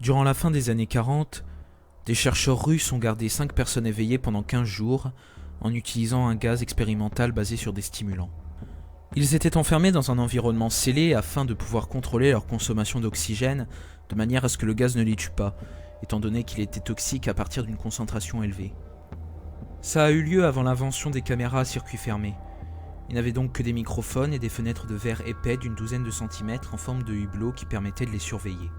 Durant la fin des années 40, des chercheurs russes ont gardé 5 personnes éveillées pendant 15 jours en utilisant un gaz expérimental basé sur des stimulants. Ils étaient enfermés dans un environnement scellé afin de pouvoir contrôler leur consommation d'oxygène de manière à ce que le gaz ne les tue pas, étant donné qu'il était toxique à partir d'une concentration élevée. Ça a eu lieu avant l'invention des caméras à circuit fermé. Il n'avait donc que des microphones et des fenêtres de verre épais d'une douzaine de centimètres en forme de hublot qui permettaient de les surveiller.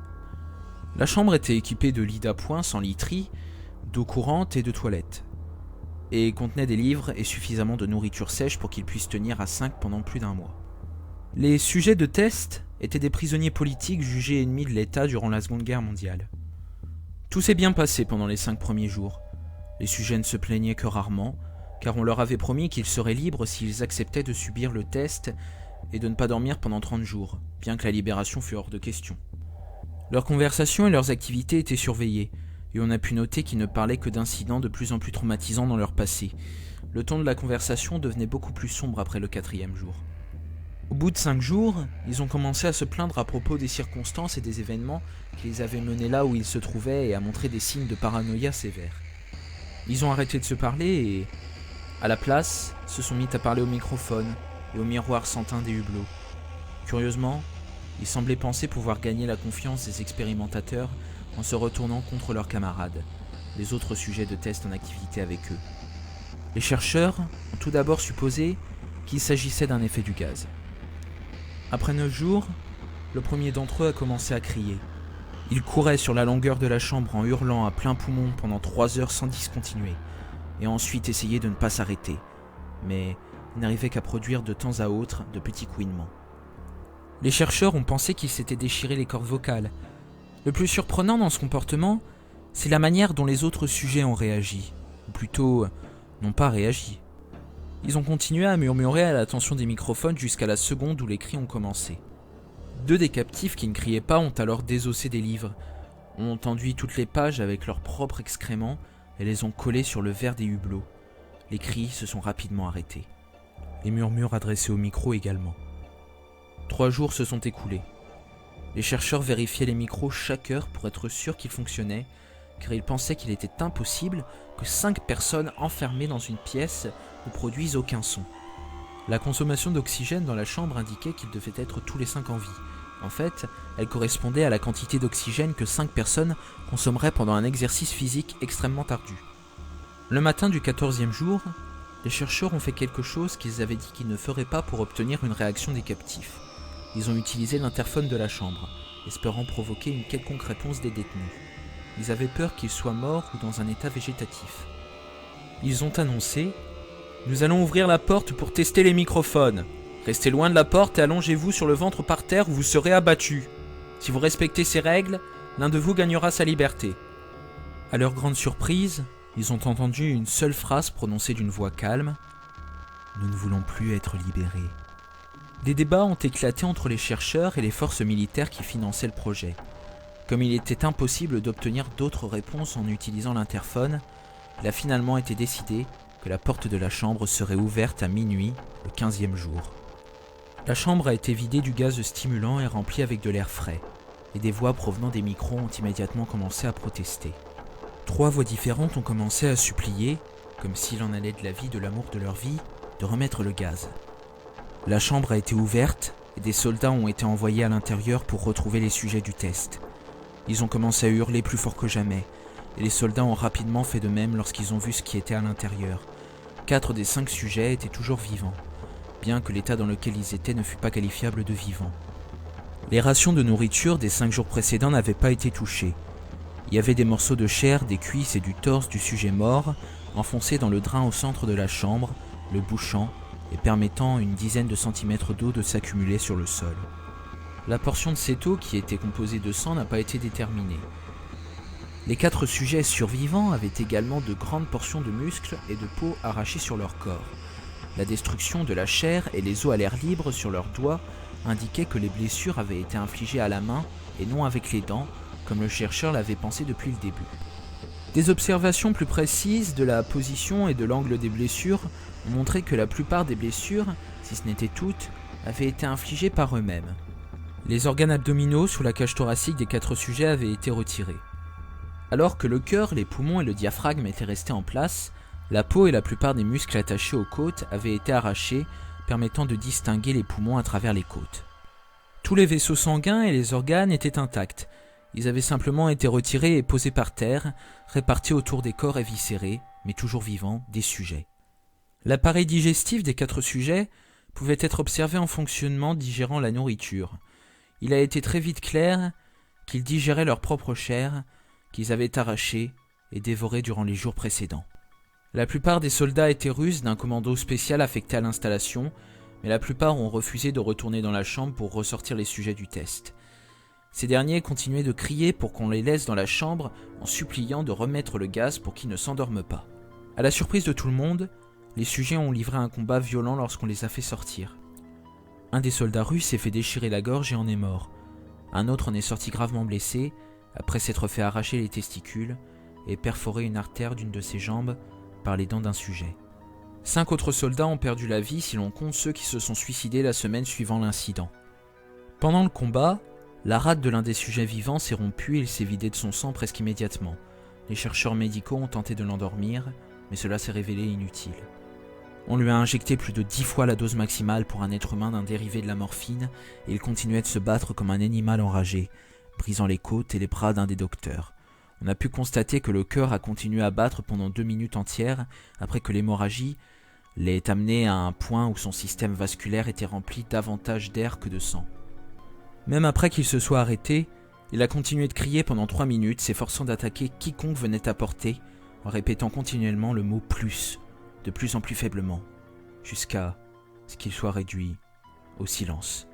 La chambre était équipée de lits d'appoint sans literie, d'eau courante et de toilettes, et contenait des livres et suffisamment de nourriture sèche pour qu'ils puissent tenir à 5 pendant plus d'un mois. Les sujets de test étaient des prisonniers politiques jugés ennemis de l'État durant la Seconde Guerre mondiale. Tout s'est bien passé pendant les 5 premiers jours. Les sujets ne se plaignaient que rarement, car on leur avait promis qu'ils seraient libres s'ils acceptaient de subir le test et de ne pas dormir pendant 30 jours, bien que la libération fût hors de question. Leurs conversations et leurs activités étaient surveillées, et on a pu noter qu'ils ne parlaient que d'incidents de plus en plus traumatisants dans leur passé. Le ton de la conversation devenait beaucoup plus sombre après le 4e jour. Au bout de 5 jours, ils ont commencé à se plaindre à propos des circonstances et des événements qui les avaient menés là où ils se trouvaient et à montrer des signes de paranoïa sévères. Ils ont arrêté de se parler et, à la place, se sont mis à parler au microphone et au miroir sans teint des hublots. Curieusement, ils semblaient penser pouvoir gagner la confiance des expérimentateurs en se retournant contre leurs camarades, les autres sujets de test en activité avec eux. Les chercheurs ont tout d'abord supposé qu'il s'agissait d'un effet du gaz. Après 9 jours, le premier d'entre eux a commencé à crier. Il courait sur la longueur de la chambre en hurlant à plein poumon pendant 3 heures sans discontinuer, et ensuite essayait de ne pas s'arrêter, mais il n'arrivait qu'à produire de temps à autre de petits couinements. Les chercheurs ont pensé qu'il s'était déchiré les cordes vocales. Le plus surprenant dans ce comportement, c'est la manière dont les autres sujets ont réagi, ou plutôt, n'ont pas réagi. Ils ont continué à murmurer à l'attention des microphones jusqu'à la seconde où les cris ont commencé. 2 des captifs qui ne criaient pas ont alors désossé des livres, ont enduit toutes les pages avec leurs propres excréments et les ont collés sur le verre des hublots. Les cris se sont rapidement arrêtés. Les murmures adressés au micro également. 3 jours se sont écoulés. Les chercheurs vérifiaient les micros chaque heure pour être sûrs qu'ils fonctionnaient, car ils pensaient qu'il était impossible que 5 personnes enfermées dans une pièce ne produisent aucun son. La consommation d'oxygène dans la chambre indiquait qu'il devait être tous les 5 en vie. En fait, elle correspondait à la quantité d'oxygène que 5 personnes consommeraient pendant un exercice physique extrêmement ardu. Le matin du 14e jour, les chercheurs ont fait quelque chose qu'ils avaient dit qu'ils ne feraient pas pour obtenir une réaction des captifs. Ils ont utilisé l'interphone de la chambre, espérant provoquer une quelconque réponse des détenus. Ils avaient peur qu'ils soient morts ou dans un état végétatif. Ils ont annoncé « Nous allons ouvrir la porte pour tester les microphones. Restez loin de la porte et allongez-vous sur le ventre par terre ou vous serez abattus. Si vous respectez ces règles, l'un de vous gagnera sa liberté. » À leur grande surprise, ils ont entendu une seule phrase prononcée d'une voix calme « Nous ne voulons plus être libérés. » Des débats ont éclaté entre les chercheurs et les forces militaires qui finançaient le projet. Comme il était impossible d'obtenir d'autres réponses en utilisant l'interphone, il a finalement été décidé que la porte de la chambre serait ouverte à minuit, le 15e jour. La chambre a été vidée du gaz stimulant et remplie avec de l'air frais, et des voix provenant des micros ont immédiatement commencé à protester. 3 voix différentes ont commencé à supplier, comme s'il en allait de la vie de l'amour de leur vie, de remettre le gaz. La chambre a été ouverte et des soldats ont été envoyés à l'intérieur pour retrouver les sujets du test. Ils ont commencé à hurler plus fort que jamais et les soldats ont rapidement fait de même lorsqu'ils ont vu ce qui était à l'intérieur. 4 des 5 sujets étaient toujours vivants, bien que l'état dans lequel ils étaient ne fût pas qualifiable de vivant. Les rations de nourriture des 5 jours précédents n'avaient pas été touchées. Il y avait des morceaux de chair, des cuisses et du torse du sujet mort enfoncés dans le drain au centre de la chambre, le bouchant et permettant une dizaine de centimètres d'eau de s'accumuler sur le sol. La portion de cette eau, qui était composée de sang, n'a pas été déterminée. Les 4 sujets survivants avaient également de grandes portions de muscles et de peau arrachées sur leur corps. La destruction de la chair et les os à l'air libre sur leurs doigts indiquaient que les blessures avaient été infligées à la main et non avec les dents, comme le chercheur l'avait pensé depuis le début. Des observations plus précises de la position et de l'angle des blessures ont montré que la plupart des blessures, si ce n'était toutes, avaient été infligées par eux-mêmes. Les organes abdominaux sous la cage thoracique des 4 sujets avaient été retirés. Alors que le cœur, les poumons et le diaphragme étaient restés en place, la peau et la plupart des muscles attachés aux côtes avaient été arrachés, permettant de distinguer les poumons à travers les côtes. Tous les vaisseaux sanguins et les organes étaient intacts. Ils avaient simplement été retirés et posés par terre, répartis autour des corps éviscérés, mais toujours vivants, des sujets. L'appareil digestif des 4 sujets pouvait être observé en fonctionnement digérant la nourriture. Il a été très vite clair qu'ils digéraient leur propre chair, qu'ils avaient arrachée et dévorée durant les jours précédents. La plupart des soldats étaient russes d'un commando spécial affecté à l'installation, mais la plupart ont refusé de retourner dans la chambre pour ressortir les sujets du test. Ces derniers continuaient de crier pour qu'on les laisse dans la chambre en suppliant de remettre le gaz pour qu'ils ne s'endorment pas. À la surprise de tout le monde, les sujets ont livré un combat violent lorsqu'on les a fait sortir. Un des soldats russes s'est fait déchirer la gorge et en est mort. Un autre en est sorti gravement blessé, après s'être fait arracher les testicules et perforer une artère d'une de ses jambes par les dents d'un sujet. 5 autres soldats ont perdu la vie si l'on compte ceux qui se sont suicidés la semaine suivant l'incident. Pendant le combat, la rate de l'un des sujets vivants s'est rompue et il s'est vidé de son sang presque immédiatement. Les chercheurs médicaux ont tenté de l'endormir, mais cela s'est révélé inutile. On lui a injecté plus de 10 fois la dose maximale pour un être humain d'un dérivé de la morphine et il continuait de se battre comme un animal enragé, brisant les côtes et les bras d'un des docteurs. On a pu constater que le cœur a continué à battre pendant 2 minutes entières après que l'hémorragie l'ait amené à un point où son système vasculaire était rempli davantage d'air que de sang. Même après qu'il se soit arrêté, il a continué de crier pendant 3 minutes, s'efforçant d'attaquer quiconque venait à portée, en répétant continuellement le mot « plus », de plus en plus faiblement, jusqu'à ce qu'il soit réduit au silence.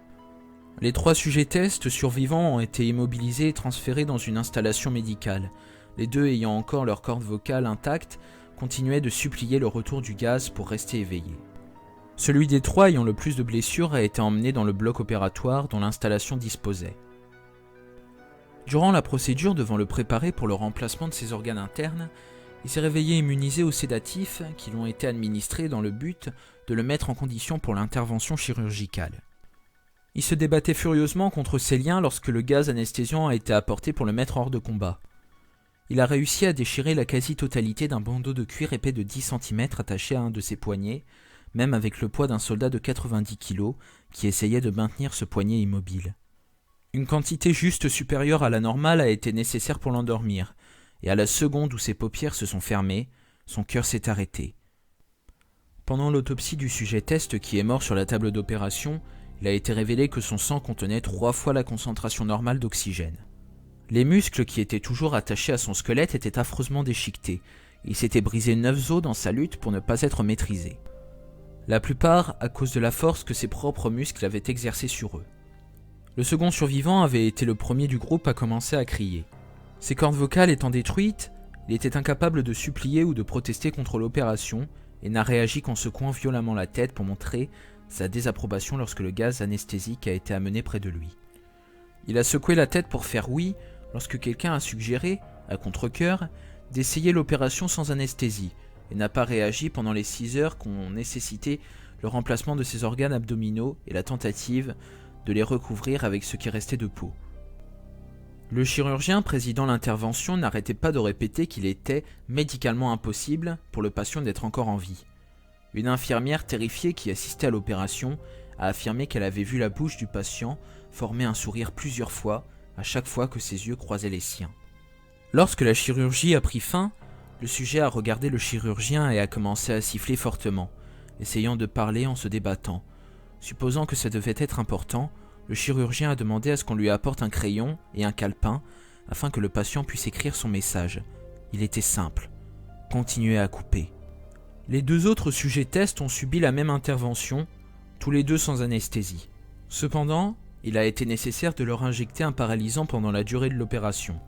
Les 3 sujets tests survivants ont été immobilisés et transférés dans une installation médicale. Les 2 ayant encore leur corde vocale intacte continuaient de supplier le retour du gaz pour rester éveillés. Celui des 3 ayant le plus de blessures a été emmené dans le bloc opératoire dont l'installation disposait. Durant la procédure devant le préparer pour le remplacement de ses organes internes, il s'est réveillé immunisé aux sédatifs qui lui ont été administrés dans le but de le mettre en condition pour l'intervention chirurgicale. Il se débattait furieusement contre ses liens lorsque le gaz anesthésiant a été apporté pour le mettre hors de combat. Il a réussi à déchirer la quasi-totalité d'un bandeau de cuir épais de 10 cm attaché à un de ses poignets, même avec le poids d'un soldat de 90 kg qui essayait de maintenir ce poignet immobile. Une quantité juste supérieure à la normale a été nécessaire pour l'endormir, et à la seconde où ses paupières se sont fermées, son cœur s'est arrêté. Pendant l'autopsie du sujet test qui est mort sur la table d'opération, il a été révélé que son sang contenait 3 fois la concentration normale d'oxygène. Les muscles qui étaient toujours attachés à son squelette étaient affreusement déchiquetés. Il s'était brisé 9 os dans sa lutte pour ne pas être maîtrisé. La plupart à cause de la force que ses propres muscles avaient exercée sur eux. Le second survivant avait été le premier du groupe à commencer à crier. Ses cordes vocales étant détruites, il était incapable de supplier ou de protester contre l'opération et n'a réagi qu'en secouant violemment la tête pour montrer sa désapprobation lorsque le gaz anesthésique a été amené près de lui. Il a secoué la tête pour faire oui lorsque quelqu'un a suggéré, à contre-cœur, d'essayer l'opération sans anesthésie et n'a pas réagi pendant les 6 heures qu'ont nécessité le remplacement de ses organes abdominaux et la tentative de les recouvrir avec ce qui restait de peau. Le chirurgien présidant l'intervention n'arrêtait pas de répéter qu'il était médicalement impossible pour le patient d'être encore en vie. Une infirmière terrifiée qui assistait à l'opération a affirmé qu'elle avait vu la bouche du patient former un sourire plusieurs fois, à chaque fois que ses yeux croisaient les siens. Lorsque la chirurgie a pris fin, le sujet a regardé le chirurgien et a commencé à siffler fortement, essayant de parler en se débattant. Supposant que ça devait être important, le chirurgien a demandé à ce qu'on lui apporte un crayon et un calepin afin que le patient puisse écrire son message. Il était simple. Continuez à couper. Les 2 autres sujets tests ont subi la même intervention, tous les 2 sans anesthésie. Cependant, il a été nécessaire de leur injecter un paralysant pendant la durée de l'opération.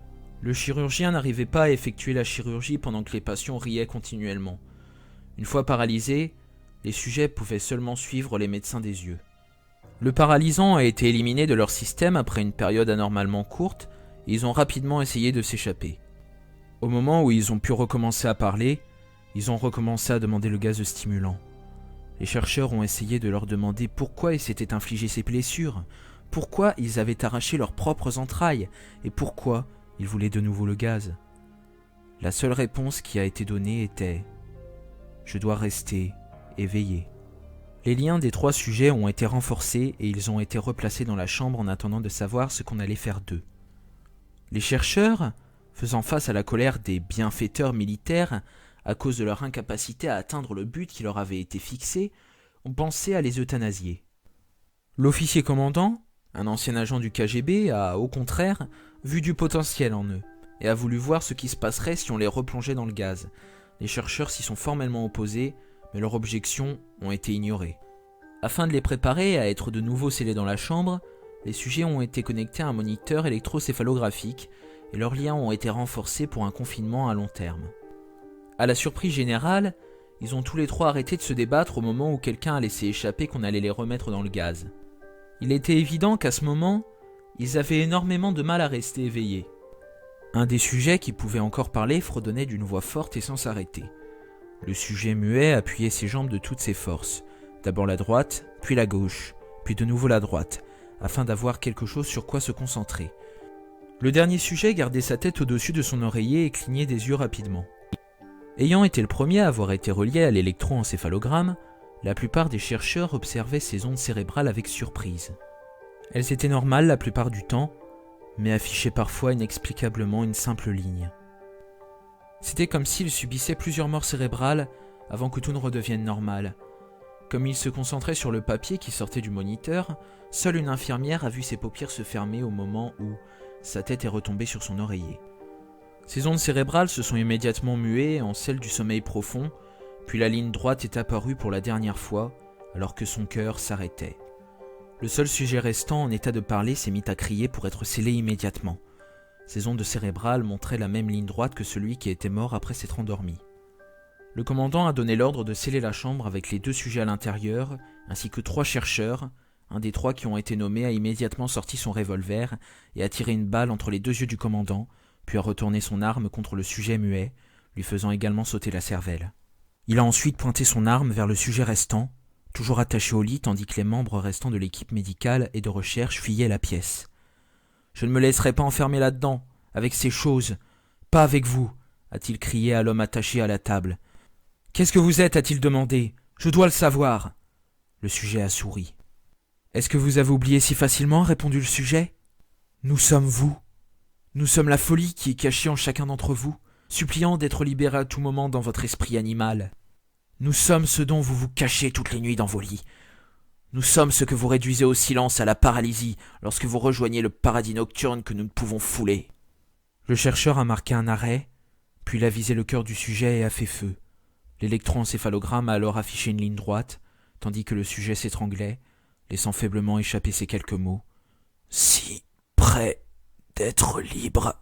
Le chirurgien n'arrivait pas à effectuer la chirurgie pendant que les patients riaient continuellement. Une fois paralysés, les sujets pouvaient seulement suivre les médecins des yeux. Le paralysant a été éliminé de leur système après une période anormalement courte et ils ont rapidement essayé de s'échapper. Au moment où ils ont pu recommencer à parler, ils ont recommencé à demander le gaz stimulant. Les chercheurs ont essayé de leur demander pourquoi ils s'étaient infligés ces blessures, Pourquoi ils avaient arraché leurs propres entrailles et pourquoi ils voulaient de nouveau le gaz? La seule réponse qui a été donnée était « Je dois rester éveillé ». Les liens des 3 sujets ont été renforcés et ils ont été replacés dans la chambre en attendant de savoir ce qu'on allait faire d'eux. Les chercheurs, faisant face à la colère des bienfaiteurs militaires à cause de leur incapacité à atteindre le but qui leur avait été fixé, ont pensé à les euthanasier. L'officier commandant, un ancien agent du KGB, a au contraire vu du potentiel en eux et a voulu voir ce qui se passerait si on les replongeait dans le gaz. Les chercheurs s'y sont formellement opposés, mais leurs objections ont été ignorées. Afin de les préparer à être de nouveau scellés dans la chambre, les sujets ont été connectés à un moniteur électrocéphalographique et leurs liens ont été renforcés pour un confinement à long terme. À la surprise générale, ils ont tous les 3 arrêté de se débattre au moment où quelqu'un a laissé échapper qu'on allait les remettre dans le gaz. Il était évident qu'à ce moment, ils avaient énormément de mal à rester éveillés. Un des sujets qui pouvait encore parler fredonnait d'une voix forte et sans s'arrêter. Le sujet muet appuyait ses jambes de toutes ses forces, d'abord la droite, puis la gauche, puis de nouveau la droite, afin d'avoir quelque chose sur quoi se concentrer. Le dernier sujet gardait sa tête au-dessus de son oreiller et clignait des yeux rapidement. Ayant été le premier à avoir été relié à l'électroencéphalogramme, la plupart des chercheurs observaient ces ondes cérébrales avec surprise. Elles étaient normales la plupart du temps, mais affichaient parfois inexplicablement une simple ligne. C'était comme s'il subissait plusieurs morts cérébrales avant que tout ne redevienne normal. Comme il se concentrait sur le papier qui sortait du moniteur, seule une infirmière a vu ses paupières se fermer au moment où sa tête est retombée sur son oreiller. Ces ondes cérébrales se sont immédiatement muées en celles du sommeil profond, puis la ligne droite est apparue pour la dernière fois, alors que son cœur s'arrêtait. Le seul sujet restant en état de parler s'est mis à crier pour être scellé immédiatement. Ces ondes cérébrales montraient la même ligne droite que celui qui était mort après s'être endormi. Le commandant a donné l'ordre de sceller la chambre avec les 2 sujets à l'intérieur, ainsi que 3 chercheurs. Un des 3 qui ont été nommés a immédiatement sorti son revolver et a tiré une balle entre les 2 yeux du commandant, puis a retourné son arme contre le sujet muet, lui faisant également sauter la cervelle. Il a ensuite pointé son arme vers le sujet restant, toujours attaché au lit tandis que les membres restants de l'équipe médicale et de recherche fuyaient la pièce. « Je ne me laisserai pas enfermer là-dedans, avec ces choses. Pas avec vous, a-t-il crié à l'homme attaché à la table. « Qu'est-ce que vous êtes, a-t-il demandé. Je dois le savoir. » Le sujet a souri. « Est-ce que vous avez oublié si facilement, répondit le sujet. Nous sommes vous. Nous sommes la folie qui est cachée en chacun d'entre vous, suppliant d'être libéré à tout moment dans votre esprit animal. Nous sommes ce dont vous vous cachez toutes les nuits dans vos lits. Nous sommes ce que vous réduisez au silence, à la paralysie, lorsque vous rejoignez le paradis nocturne que nous ne pouvons fouler. » Le chercheur a marqué un arrêt, puis il a visé le cœur du sujet et a fait feu. L'électroencéphalogramme a alors affiché une ligne droite, tandis que le sujet s'étranglait, laissant faiblement échapper ces quelques mots. « Si près d'être libre. »